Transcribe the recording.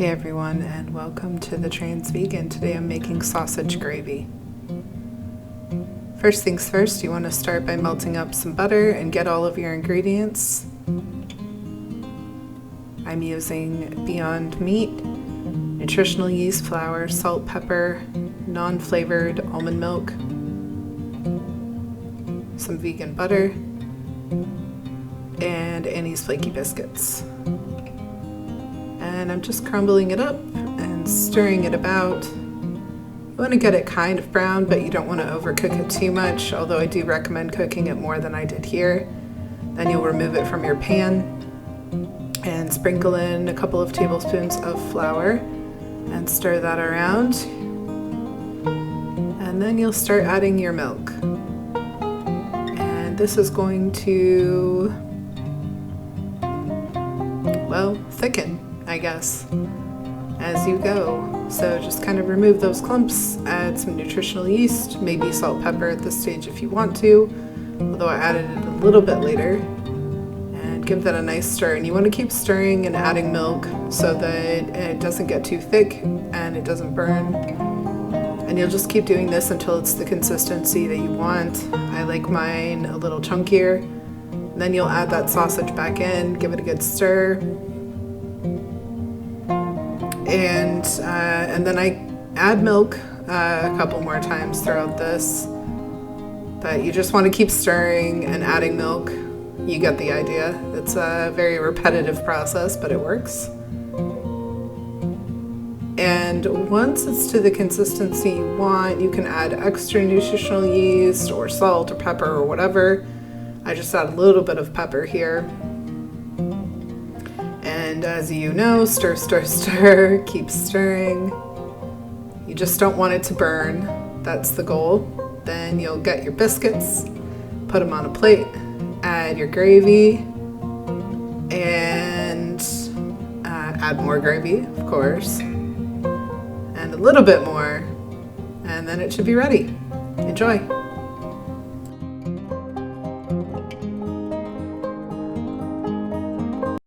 Hey everyone, and welcome to the Trans Vegan. Today I'm making sausage gravy. First things first, you want to start by melting up some butter and get all of your ingredients. I'm using Beyond Meat, nutritional yeast flour, salt, pepper, non-flavored almond milk, some vegan butter, and Annie's Flaky biscuits. And I'm just crumbling it up and stirring it about. You want to get it kind of brown, but you don't want to overcook it too much, although I do recommend cooking it more than I did here. Then you'll remove it from your pan and sprinkle in a couple of tablespoons of flour and stir that around. And then you'll start adding your milk. And this is going to, well, thicken, I guess, as you go. So just kind of remove those clumps, add some nutritional yeast, maybe salt, pepper at this stage if you want to, although I added it a little bit later, and give that a nice stir. And you want to keep stirring and adding milk so that it doesn't get too thick and it doesn't burn. And you'll just keep doing this until it's the consistency that you want. I like mine a little chunkier. And then you'll add that sausage back in, give it a good stir. And then I add milk a couple more times throughout this, but you just want to keep stirring and adding milk. You get the idea. It's a very repetitive process, but it works. And once it's to the consistency you want, you can add extra nutritional yeast or salt or pepper or whatever. I just add a little bit of pepper here. And as you know, stir, stir, stir, keep stirring. You just don't want it to burn. That's the goal. Then you'll get your biscuits, put them on a plate, add your gravy, and add more gravy, of course, and a little bit more, and then it should be ready. Enjoy.